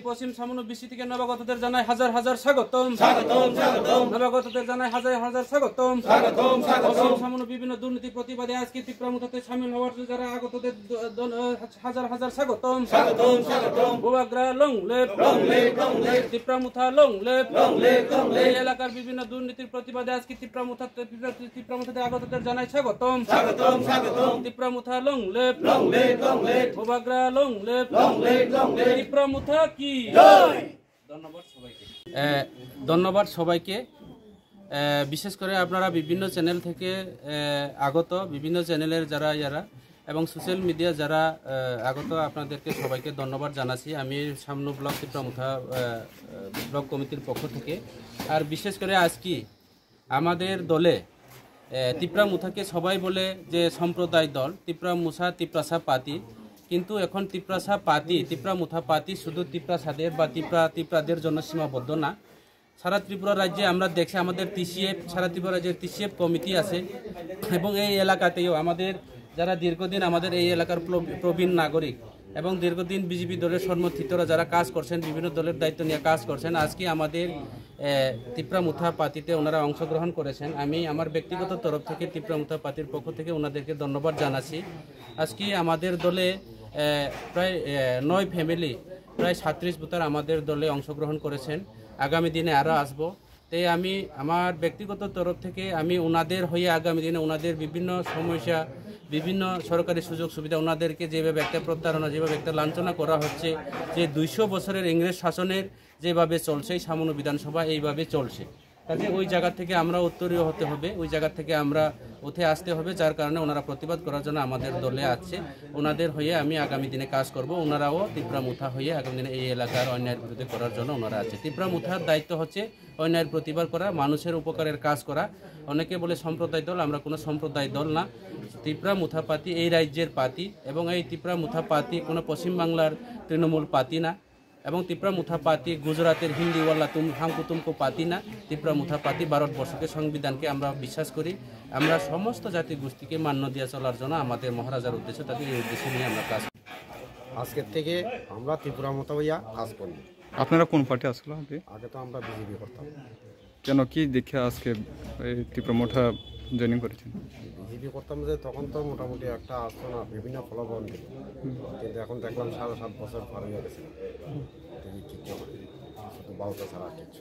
পশ্চিম সামনু BC থেকে নবাগতদের জানাই হাজার হাজার স্বাগতম। নবাগতদের জানাই হাজার হাজার স্বাগতম। পশ্চিম সামনু বিভিন্ন দুর্নীতি প্রতিবাদে আজকে তীব্রামুথাতে সামিল হওয়ার যারা আগতদের হাজার হাজার স্বাগতম। বুবাগ্রা লং লেপ তীব্রামুথা লং লেপ। এই এলাকার বিভিন্ন দুর্নীতির প্রতিবাদে আজকে তীব্রামুথাতে আগতদের জানাই স্বাগতম। তীব্রামুথা লং লেপ বুবাগ্রা লং লেপ তীব্রামুথা কি। ধন্যবাদ সবাইকে। বিশেষ করে আপনারা বিভিন্ন চ্যানেল থেকে আগত, বিভিন্ন চ্যানেলের যারা এবং সোশ্যাল মিডিয়া যারা আগত, আপনাদেরকে সবাইকে ধন্যবাদ জানাচ্ছি আমি সামনু ব্লক তীব্রামুথা ব্লক কমিটির পক্ষ থেকে। আর বিশেষ করে আজকে আমাদের দলে তীব্রামুথাকে সবাই বলে যে সম্প্রদায় দল তীব্রামুথা তিপ্রাসা পাতি, কিন্তু এখন তিপ্রাসা পাতি তীব্রামুথা পাতি শুধু তিপ্রাসাদের বা তিপ্রাদের জন্য সীমাবদ্ধ না। সারা ত্রিপুরা রাজ্যে আমরা দেখছি আমাদের টিসিএফ, সারা ত্রিপুরা রাজ্যের টিসিএফ কমিটি আছে এবং এই এলাকাতেও আমাদের যারা দীর্ঘদিন আমাদের এই এলাকার প্রবীণ নাগরিক এবং দীর্ঘদিন বিজেপি দলের সমর্থিতরা যারা কাজ করছেন, বিভিন্ন দলের দায়িত্ব নিয়ে কাজ করছেন, আজকে আমাদের তীব্রামুথা পাতিতে ওনারা অংশগ্রহণ করেছেন। আমি আমার ব্যক্তিগত তরফ থেকে তীব্রামুথা পাতির পক্ষ থেকে ওনাদেরকে ধন্যবাদ জানাচ্ছি। আজকে আমাদের দলে প্রায় 9 ফ্যামিলি, প্রায় 37 ভোটার আমাদের দলে অংশগ্রহণ করেছেন। আগামী দিনে আরও আসবো। তাই আমি আমার ব্যক্তিগত তরফ থেকে আমি ওনাদের হয়ে আগামী দিনে ওনাদের বিভিন্ন সমস্যা, বিভিন্ন সরকারি সুযোগ সুবিধা, ওনাদেরকে যেভাবে একটা প্রতারণা, যেভাবে একটা লাঞ্ছনা করা হচ্ছে, যে 200 বছরের ইংরেজ শাসনের যেভাবে চলছে সামনু বিধানসভা এইভাবে চলছে, কাজে ওই জায়গা থেকে আমরা উত্তরীয় হতে হবে, ওই জায়গা থেকে আমরা উঠে আসতে হবে। যার কারণে ওনারা প্রতিবাদ করার জন্য আমাদের দলে আছে। ওনাদের হয়ে আমি আগামী দিনে কাজ করব। ওনারাও তীব্রামুথা হয়ে আগামী দিনে এই এলাকার অন্যায়ের বিরুদ্ধে করার জন্য ওনারা আছে। তীব্রামুথার দায়িত্ব হচ্ছে অন্যায়ের প্রতিবাদ করা, মানুষের উপকারের কাজ করা। অনেকে বলে সম্প্রদায় দল, আমরা কোনো সম্প্রদায় দল না। তীব্রামুথা পাতি এই রাজ্যের পাতি এবং এই তীব্রামুথা পাতি কোনো পশ্চিমবাংলার তৃণমূল পাতি না এবং তীব্রামুথা পাতি গুজরাটের হিন্দিওয়ালা হামকুতুমকো পাতি না। তীব্রামুথা পাতি ভারতবর্ষকে, সংবিধানকে আমরা বিশ্বাস করি। আমরা সমস্ত জাতি গোষ্ঠীকে মান্য দিয়ে চলার জন্য আমাদের মহারাজার উদ্দেশ্য, তাদের এই উদ্দেশ্য নিয়ে আমরা কাজ করি। আজকের থেকে আমরা তীব্রামুথা হইয়া কাজ করি। আপনারা কোন পার্টি আসলো? আগে তো আমরা বিজেপি করতাম। কেন, কি দেখে আজকে এই তীব্রামুথা জয়েনিং করেছেন? বিজেপি করতাম যে তখন তো মোটামুটি একটা আসতো না, বিভিন্ন ফলাফল দিল, কিন্তু এখন দেখলাম 7.5 বছর পার হয়ে গেছে, শুধু বাউতা ছাড়া কিছু।